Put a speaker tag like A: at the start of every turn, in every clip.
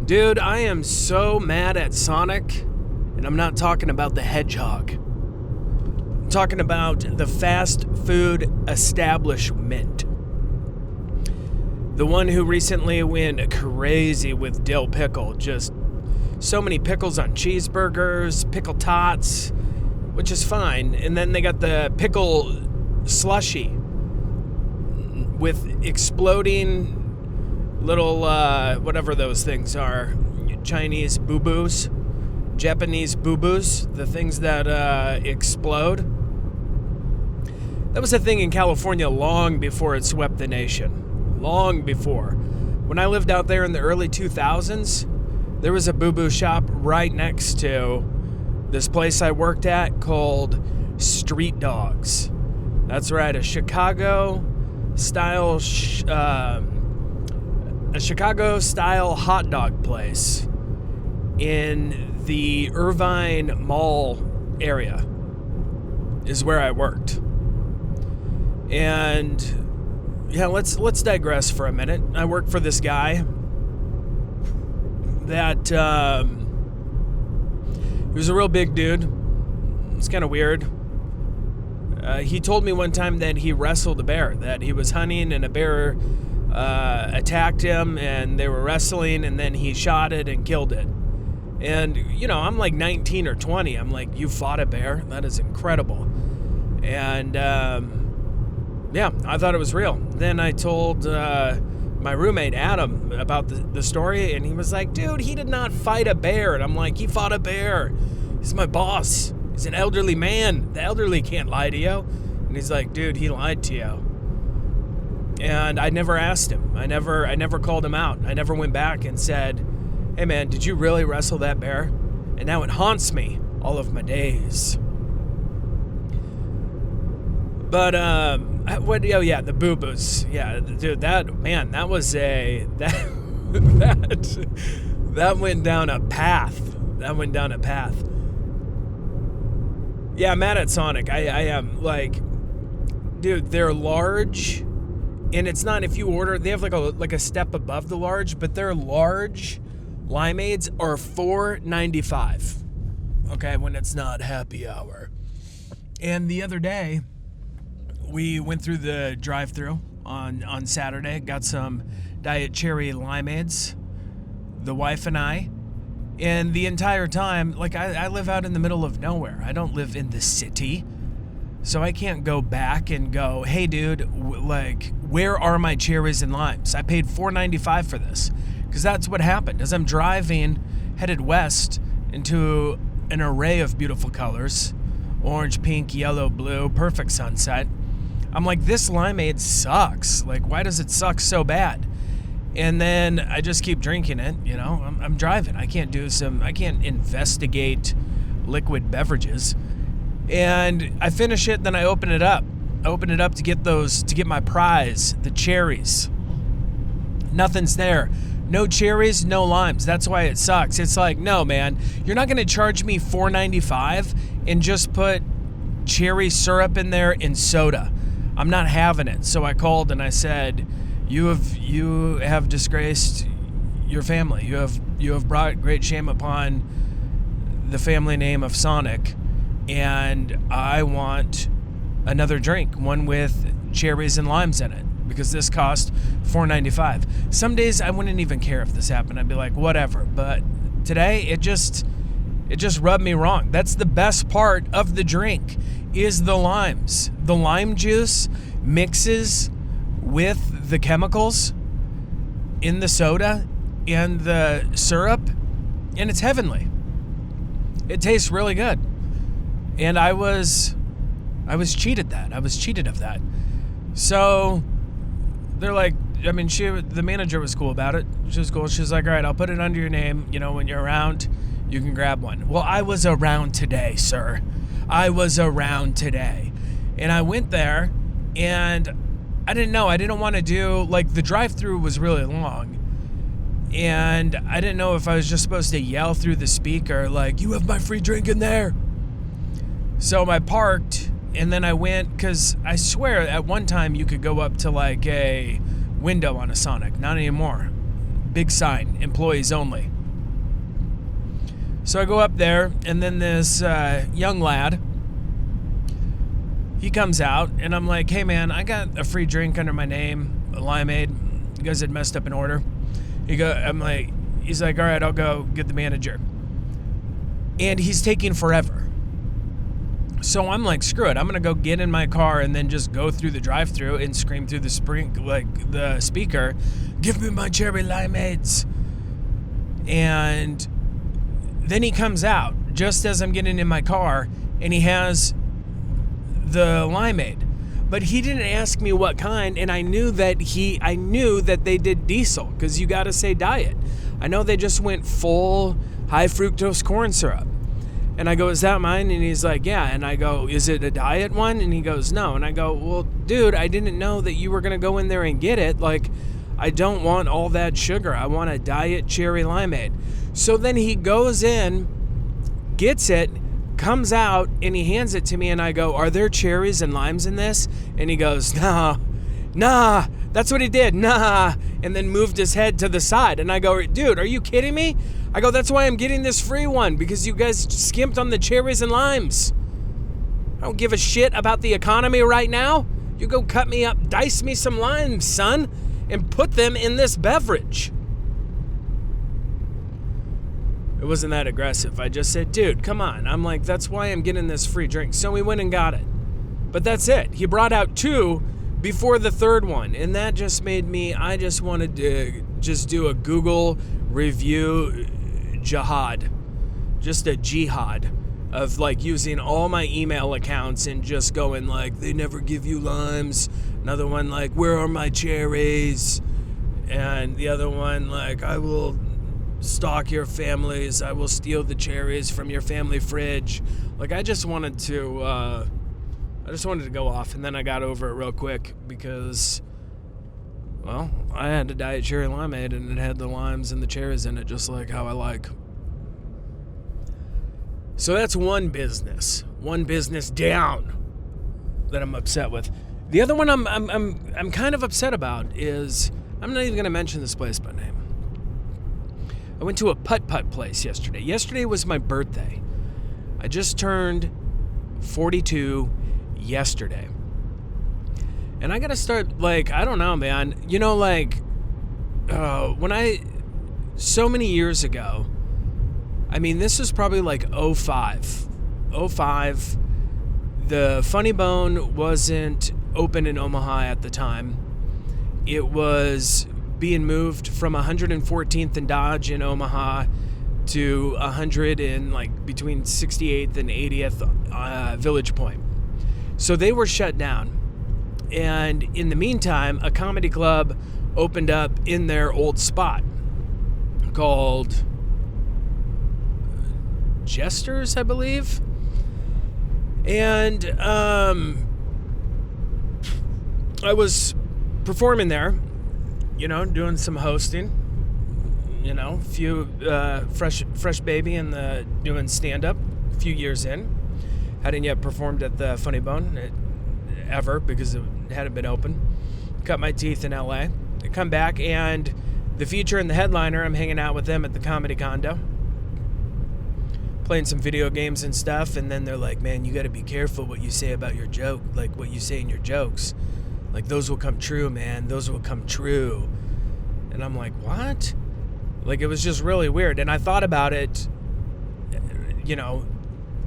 A: Dude, I am so mad at Sonic, and I'm not talking about the hedgehog. I'm talking about the fast food establishment. The one who recently went crazy with dill pickle. Just so many pickles on cheeseburgers, pickle tots, which is fine. And then they got the pickle slushy with exploding little, whatever those things are, Chinese boo-boos, Japanese boo-boos, the things that explode. That was a thing in California long before it swept the nation. Long before. When I lived out there in the early 2000s, there was a boo-boo shop right next to this place I worked at called Street Dogs. That's right, a Chicago-style hot dog place in the Irvine Mall area is where I worked. And yeah, let's digress for a minute. I worked for this guy that he was a real big dude. It's kind of weird. He told me one time that he wrestled a bear, that he was hunting and a bear attacked him and they were wrestling and then he shot it and killed it. And, you know, I'm like 19 or 20. I'm like, you fought a bear? That is incredible. And, yeah, I thought it was real. Then I told my roommate, Adam, about the story, and he was like, dude, he did not fight a bear. And I'm like, he fought a bear. He's my boss. He's an elderly man. The elderly can't lie to you. And he's like, dude, he lied to you. And I never asked him. I never called him out. I never went back and said, hey man, did you really wrestle that bear? And now it haunts me all of my days. But the boo-boos. Yeah, dude, that was that went down a path. Yeah, I'm mad at Sonic. I am, like, dude, they're large. And it's not, if you order, they have like a step above the large, but their large limeades are $4.95. Okay, when it's not happy hour. And the other day, we went through the drive-thru on Saturday, got some Diet Cherry limeades, the wife and I. And the entire time, like, I live out in the middle of nowhere. I don't live in the city. So I can't go back and go, hey, dude, where are my cherries and limes? I paid $4.95 for this. Because that's what happened. As I'm driving, headed west into an array of beautiful colors, orange, pink, yellow, blue, perfect sunset, I'm like, this limeade sucks. Like, why does it suck so bad? And then I just keep drinking it, you know. I'm driving. I can't investigate liquid beverages. And I finish it, then I open it up. I open it up to get my prize, the cherries. Nothing's there. No cherries, no limes. That's why it sucks. It's like, no, man, you're not going to charge me $4.95 and just put cherry syrup in there and soda. I'm not having it. So I called and I said, you have disgraced your family. You have brought great shame upon the family name of Sonic. And I want another drink, one with cherries and limes in it, because this cost $4.95. Some days I wouldn't even care if this happened. I'd be like, whatever. But today, it just rubbed me wrong. That's the best part of the drink, is the limes. The lime juice mixes with the chemicals in the soda and the syrup, and it's heavenly. It tastes really good. And I was cheated that. I was cheated of that. So they're like, I mean, the manager was cool about it. She was cool. She was like, all right, I'll put it under your name. You know, when you're around, you can grab one. Well, I was around today, sir. I was around today. And I went there, and I didn't know. I didn't want to do, like, the drive-thru was really long. And I didn't know if I was just supposed to yell through the speaker, like, you have my free drink in there. So I parked, and then I went, because I swear at one time you could go up to like a window on a Sonic. Not anymore. Big sign, employees only. So I go up there, and then this young lad, he comes out, and I'm like, hey man, I got a free drink under my name, a limeade. You guys had messed up an order. He's like, all right, I'll go get the manager. And he's taking forever. So I'm like, screw it. I'm going to go get in my car and then just go through the drive-thru and scream through the speaker, give me my cherry limeades. And then he comes out just as I'm getting in my car, and he has the limeade. But he didn't ask me what kind, and I knew that they did diesel, because you got to say diet. I know they just went full high fructose corn syrup. And I go, is that mine? And he's like, yeah. And I go, is it a diet one? And he goes, no. And I go, well, dude, I didn't know that you were going to go in there and get it. Like, I don't want all that sugar. I want a diet cherry limeade. So then he goes in, gets it, comes out, and he hands it to me. And I go, are there cherries and limes in this? And he goes, nah. That's what he did. Nah. And then moved his head to the side. And I go, dude, are you kidding me? I go, that's why I'm getting this free one, because you guys skimped on the cherries and limes. I don't give a shit about the economy right now. You go cut me up, dice me some limes, son, and put them in this beverage. It wasn't that aggressive. I just said, dude, come on. I'm like, that's why I'm getting this free drink. So we went and got it. But that's it. He brought out 2 before the third one. And that just made me, I just wanted to just do a Google review jihad. Just a jihad of like using all my email accounts and just going like, they never give you limes. Another one like, where are my cherries? And the other one like, I will stalk your families. I will steal the cherries from your family fridge. Like I just wanted to go off, and then I got over it real quick because, well, I had a diet cherry limeade and it had the limes and the cherries in it, just like how I like. So that's one business down that I'm upset with. The other one I'm kind of upset about is, I'm not even going to mention this place by name. I went to a putt place yesterday. Yesterday was my birthday. I just turned 42 yesterday. And I gotta start, like, I don't know, man. You know, like, so many years ago, I mean, this was probably like 05. The Funny Bone wasn't open in Omaha at the time. It was being moved from 114th and Dodge in Omaha to 100 in like between 68th and 80th Village Point. So they were shut down. And in the meantime, a comedy club opened up in their old spot called Jesters, I believe. And I was performing there, you know, doing some hosting, you know, few fresh baby in the doing stand-up, a few years in. Hadn't yet performed at the Funny Bone ever because it hadn't been open. Cut my teeth in LA. I come back, and the feature and the headliner, I'm hanging out with them at the Comedy Condo, playing some video games and stuff, and then they're like, man, you got to be careful what you say about your joke, like what you say in your jokes. Like, those will come true, man. Those will come true. And I'm like, what? Like, it was just really weird. And I thought about it, you know,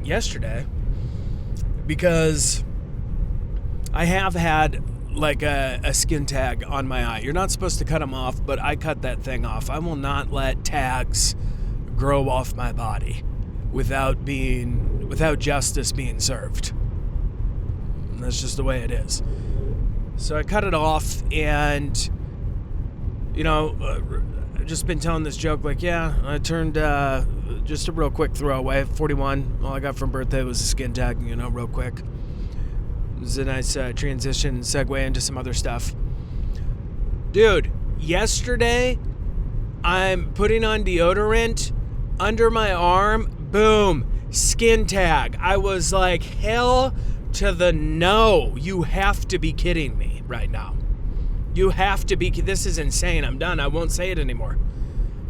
A: yesterday, because I have had like a skin tag on my eye. You're not supposed to cut them off, but I cut that thing off. I will not let tags grow off my body without justice being served. And that's just the way it is. So I cut it off, and, you know, I've just been telling this joke, like, yeah, I turned, just a real quick throwaway, 41. All I got from birthday was a skin tag, you know, real quick. It was a nice transition, segue into some other stuff. Dude, yesterday, I'm putting on deodorant under my arm, boom, skin tag. I was like, hell to the no. You have to be kidding me right now. You have to be. This is insane. I'm done. I won't say it anymore.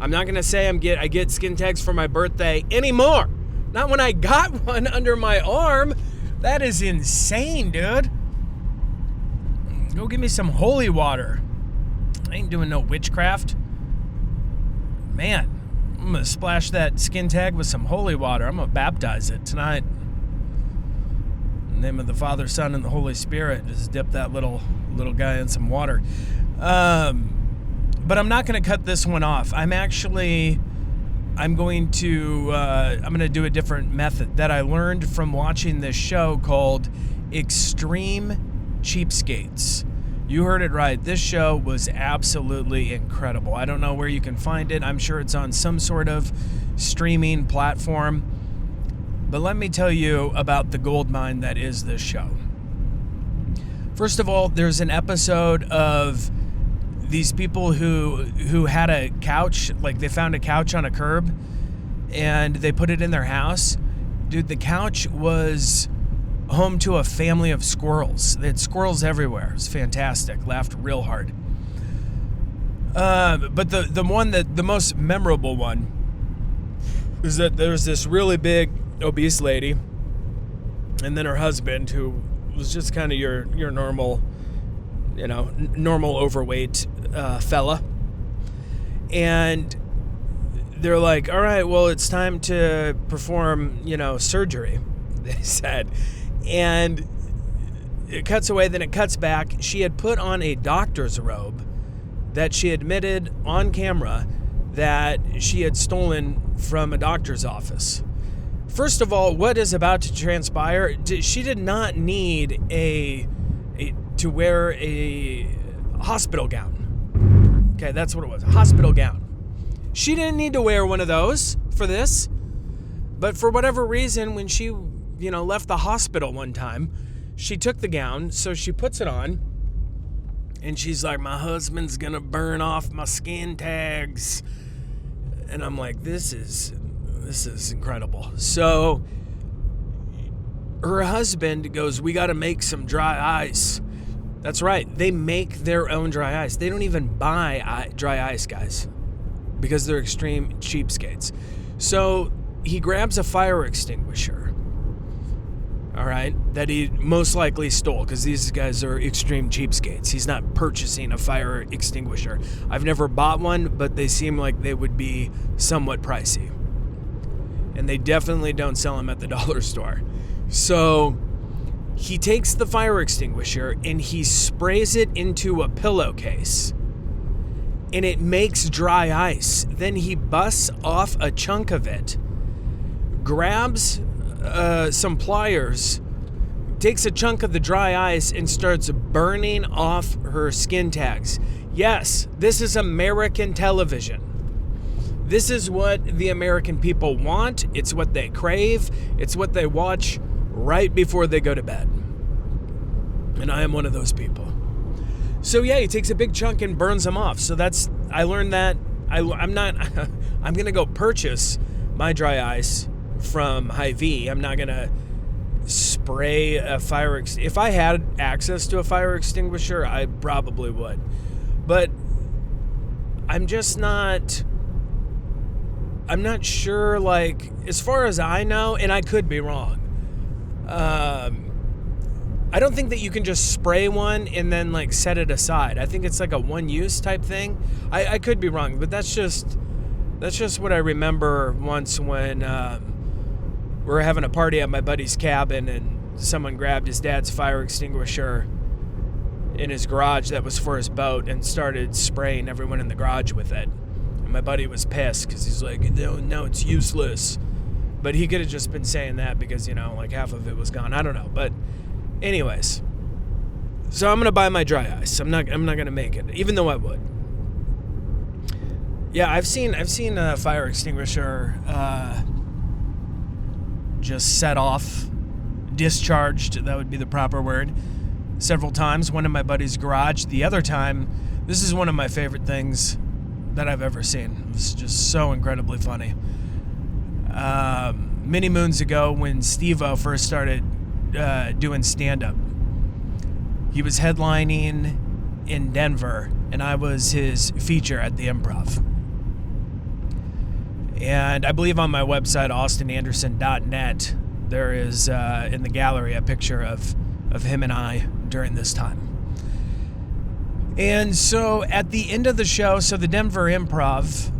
A: I'm not going to say I get skin tags for my birthday anymore. Not when I got one under my arm. That is insane, dude. Go give me some holy water. I ain't doing no witchcraft. Man, I'm going to splash that skin tag with some holy water. I'm going to baptize it tonight. In the name of the Father, Son, and the Holy Spirit. Just dip that little guy in some water. But I'm not going to cut this one off. I'm going to do a different method that I learned from watching this show called Extreme Cheapskates. You heard it right. This show was absolutely incredible. I don't know where you can find it. I'm sure it's on some sort of streaming platform. But let me tell you about the gold mine that is this show. First of all, there's an episode of these people who had a couch, like they found a couch on a curb and they put it in their house. Dude, the couch was home to a family of squirrels. They had squirrels everywhere. It was fantastic. Laughed real hard. But the most memorable one is that there's this really big obese lady and then her husband, who was just kind of your normal, normal overweight fella. And they're like, all right, well, it's time to perform, surgery, they said. And it cuts away, then it cuts back. She had put on a doctor's robe that she admitted on camera that she had stolen from a doctor's office. First of all, what is about to transpire? She did not need to wear a hospital gown. Okay, that's what it was, a hospital gown. She didn't need to wear one of those for this. But for whatever reason, when she, left the hospital one time, she took the gown, so she puts it on, and she's like, my husband's gonna burn off my skin tags. And I'm like, this is incredible. So her husband goes, we got to make some dry ice. That's right. They make their own dry ice. They don't even buy dry ice, guys, because they're extreme cheapskates. So he grabs a fire extinguisher, all right, that he most likely stole, because these guys are extreme cheapskates. He's not purchasing a fire extinguisher. I've never bought one, but they seem like they would be somewhat pricey. And they definitely don't sell them at the dollar store. So he takes the fire extinguisher and he sprays it into a pillowcase. And it makes dry ice. Then he busts off a chunk of it, grabs some pliers, takes a chunk of the dry ice and starts burning off her skin tags. Yes, this is American television. This is what the American people want. It's what they crave. It's what they watch right before they go to bed. And I am one of those people. So yeah, he takes a big chunk and burns them off. So I learned that. I'm going to go purchase my dry ice from Hy-Vee. I'm not going to spray a fire. If I had access to a fire extinguisher, I probably would. But I'm not sure, like, as far as I know, and I could be wrong, I don't think that you can just spray one and then, like, set it aside. I think it's like a one-use type thing. I could be wrong, but that's just what I remember once when we were having a party at my buddy's cabin and someone grabbed his dad's fire extinguisher in his garage that was for his boat and started spraying everyone in the garage with it. My buddy was pissed because he's like, no, it's useless. But he could have just been saying that because, like half of it was gone. I don't know. But anyways, so I'm going to buy my dry ice. I'm not going to make it, even though I would. Yeah, I've seen a fire extinguisher just set off, discharged, that would be the proper word, several times. One in my buddy's garage. The other time, this is one of my favorite things that I've ever seen. It's just so incredibly funny. Many moons ago, when Steve-O first started doing stand-up, he was headlining in Denver, and I was his feature at the Improv. And I believe on my website, austinanderson.net, there is in the gallery a picture of him and I during this time. And so at the end of the show, so the Denver Improv,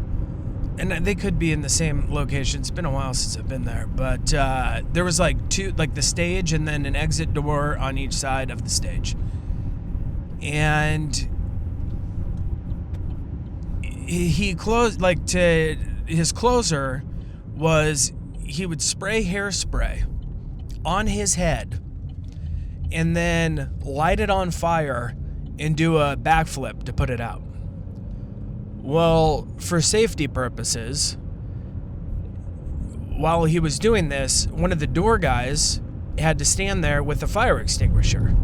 A: and they could be in the same location. It's been a while since I've been there, but there was like the stage and then an exit door on each side of the stage. And he closed, like, to his closer was he would spray hairspray on his head and then light it on fire and do a backflip to put it out. Well, for safety purposes, while he was doing this, one of the door guys had to stand there with a fire extinguisher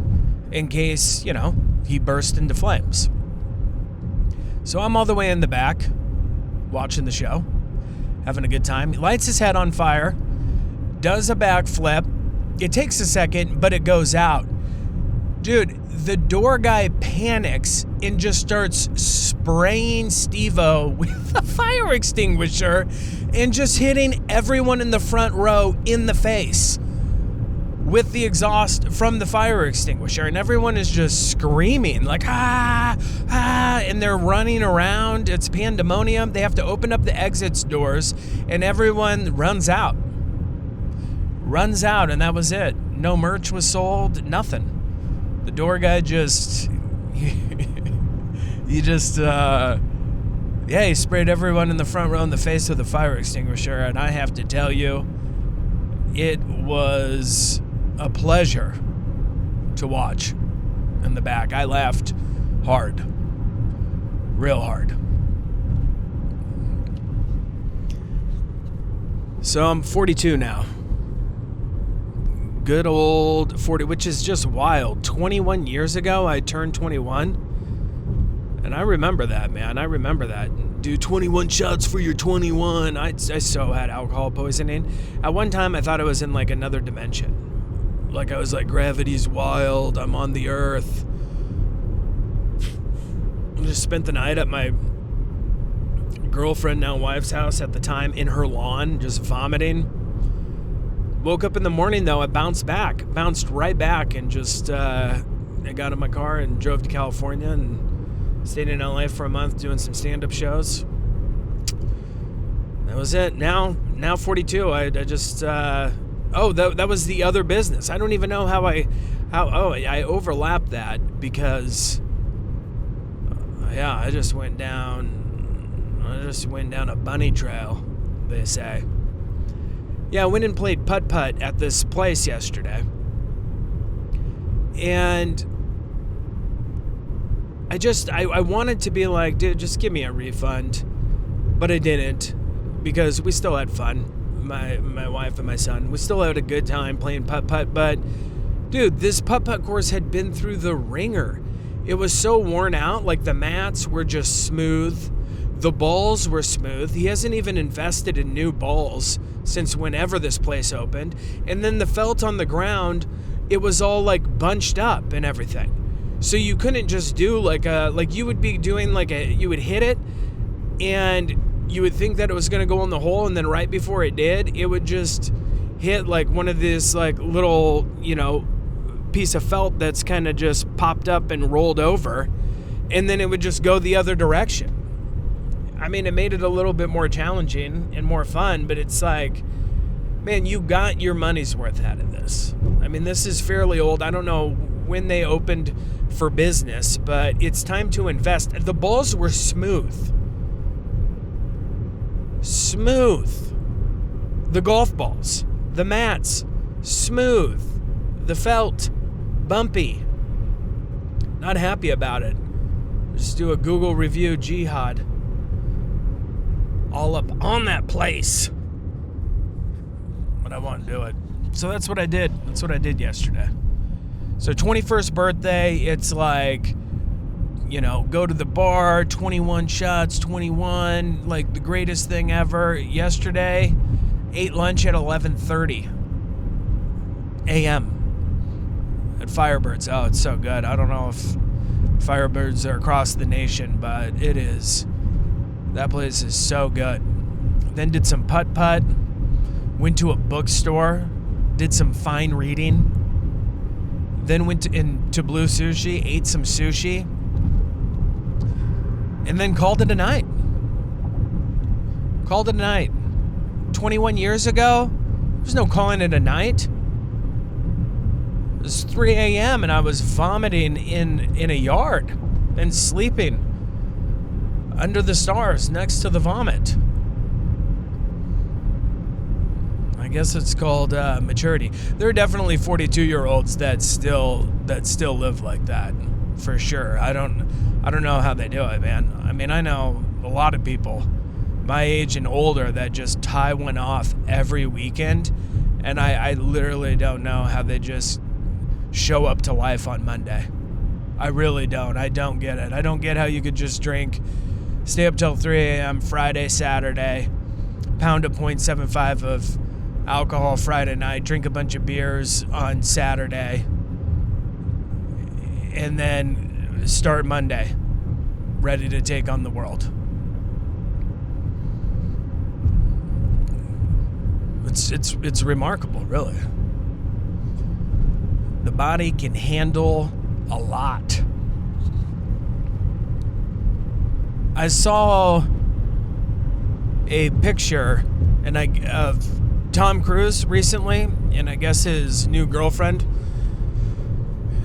A: in case, he burst into flames. So I'm all the way in the back, watching the show, having a good time. He lights his head on fire, does a backflip. It takes a second, but it goes out. Dude, the door guy panics and just starts spraying Steve-O with a fire extinguisher and just hitting everyone in the front row in the face with the exhaust from the fire extinguisher. And everyone is just screaming like, ah, and they're running around. It's pandemonium. They have to open up the exits doors and everyone runs out, and that was it. No merch was sold, nothing. The door guy he sprayed everyone in the front row in the face with a fire extinguisher, and I have to tell you, it was a pleasure to watch in the back. I laughed hard, real hard. So I'm 42 now. Good old 40, which is just wild. 21 years ago, I turned 21. And I remember that, man. I remember that. Do 21 shots for your 21. I so had alcohol poisoning. At one time, I thought I was in like another dimension. Like I was like, gravity's wild. I'm on the earth. I just spent the night at my girlfriend, now wife's house at the time, in her lawn, just vomiting. Woke up in the morning, though, I bounced right back, and just I got in my car and drove to California and stayed in LA for a month doing some stand-up shows. That was it. Now 42. I just that was the other business. I don't even know how I overlapped that because I just went down a bunny trail, they say. Yeah, I went and played putt at this place yesterday. And I wanted to be like, dude, just give me a refund. But I didn't, because we still had fun. My wife and my son. We still had a good time playing putt. But, dude, this putt course had been through the ringer. It was so worn out. Like, the mats were just smooth. The balls were smooth. He hasn't even invested in new balls since whenever this place opened. And then the felt on the ground, it was all like bunched up and everything. So you couldn't just do you would be doing you would hit it and you would think that it was going to go in the hole, and then right before it did, it would just hit like one of these like little, piece of felt that's kind of just popped up and rolled over, and then it would just go the other direction. I mean, it made it a little bit more challenging and more fun, but it's like, man, you got your money's worth out of this. I mean, this is fairly old. I don't know when they opened for business, but it's time to invest. The balls were smooth. The golf balls, the mats, smooth. The felt, bumpy. Not happy about it. Just do a Google review, jihad. All up on that place. But I want to do it. So that's what I did. That's what I did yesterday. So 21st birthday, it's like, go to the bar, 21 shots, 21, like the greatest thing ever. Yesterday, ate lunch at 11:30 a.m. at Firebirds. Oh, it's so good. I don't know if Firebirds are across the nation, but it is. That place is so good. then did some putt, went to a bookstore, did some fine reading, then went into Blue Sushi, ate some sushi, and then called it a night. 21 years ago, there's no calling it a night. It was 3 a.m. and I was vomiting in a yard and sleeping under the stars next to the vomit. I guess it's called maturity. There are definitely 42-year-olds that still live like that, for sure. I don't know how they do it, man. I mean, I know a lot of people my age and older that just tie one off every weekend, and I literally don't know how they just show up to life on Monday. I really don't. I don't get it. I don't get how you could just drink, stay up till 3 a.m. Friday, Saturday, pound a 0.75 of alcohol Friday night, drink a bunch of beers on Saturday, and then start Monday ready to take on the world. It's remarkable, really. The body can handle a lot. I saw a picture of Tom Cruise recently, and I guess his new girlfriend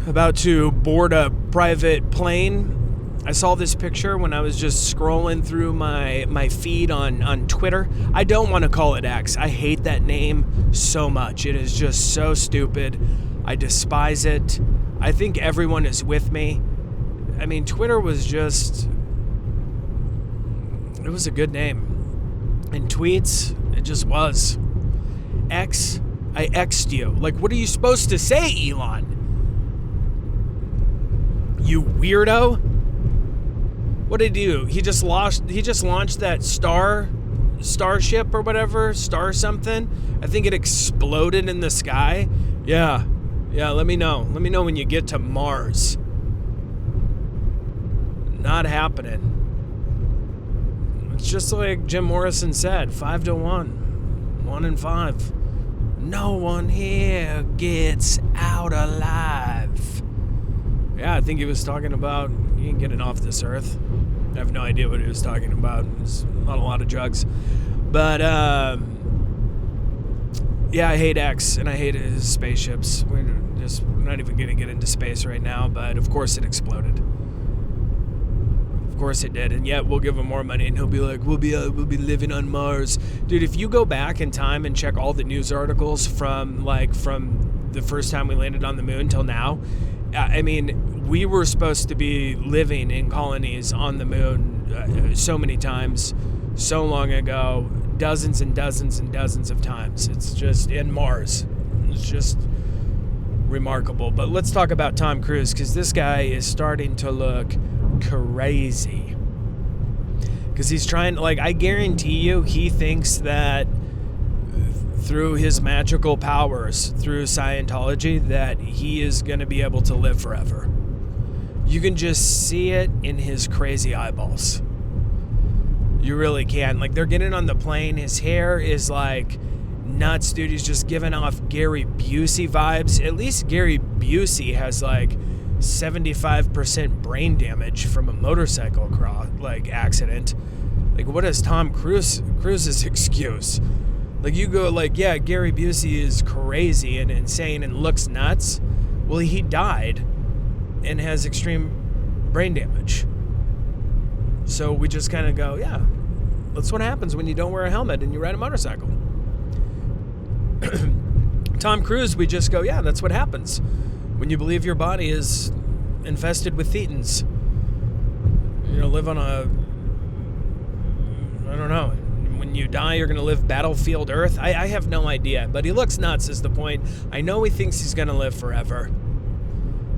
A: about to board a private plane. I saw this picture when I was just scrolling through my feed on Twitter. I don't want to call it X. I hate that name so much. It is just so stupid. I despise it. I think everyone is with me. I mean, Twitter was just... it was a good name. And tweets, it just was. X, I X'd you. Like, what are you supposed to say, Elon? You weirdo? What did he do? He just launched that Starship or whatever, Star something. I think it exploded in the sky. Yeah, let me know. Let me know when you get to Mars. Not happening. It's just like Jim Morrison said, 5-1. 1 in 5. No one here gets out alive. Yeah, I think he was talking about you ain't getting off this earth. I have no idea what he was talking about. It's not a lot of drugs. But, yeah, I hate X, and I hate his spaceships. We're not even going to get into space right now, but of course it exploded. Of course it did, and yet we'll give him more money, and he'll be like, we'll be living on Mars. Dude, if you go back in time and check all the news articles from the first time we landed on the moon till now, I mean, we were supposed to be living in colonies on the moon so many times, so long ago, dozens and dozens and dozens of times. It's just in Mars. It's just remarkable. But let's talk about Tom Cruise, because this guy is starting to look crazy. Because he's trying, I guarantee you, he thinks that through his magical powers, through Scientology, that he is going to be able to live forever. You can just see it in his crazy eyeballs. You really can. They're getting on the plane. His hair is nuts, dude. He's just giving off Gary Busey vibes. At least Gary Busey has 75% brain damage from a motorcycle accident. What is Tom Cruise's excuse? You go yeah, Gary Busey is crazy and insane and looks nuts. Well, he died and has extreme brain damage. So we just kind of go, yeah, that's what happens when you don't wear a helmet and you ride a motorcycle. Tom Cruise, we just go, yeah, that's what happens when you believe your body is infested with thetans. Live on I don't know. When you die, you're going to live battlefield Earth. I have no idea, but he looks nuts is the point. I know he thinks he's going to live forever,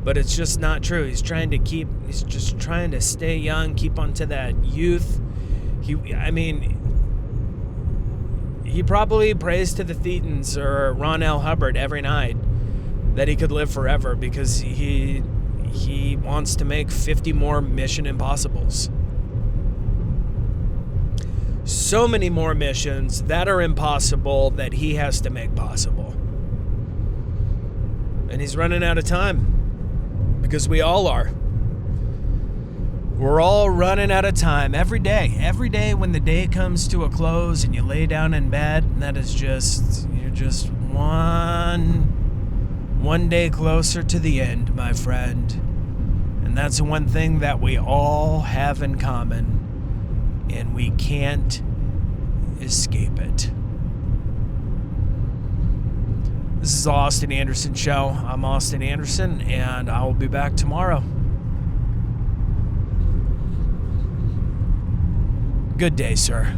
A: but it's just not true. He's just trying to stay young, keep onto that youth. He probably prays to the thetans or Ron L. Hubbard every night that he could live forever, because he wants to make 50 more Mission Impossibles. so many more missions that are impossible that he has to make possible. And he's running out of time, because we all are. We're all running out of time every day. Every day when the day comes to a close and you lay down in bed, that is just, you're just one day closer to the end, my friend. And that's one thing that we all have in common, and we can't escape it. This is the Austin Anderson Show. I'm Austin Anderson, and I will be back tomorrow. Good day, sir.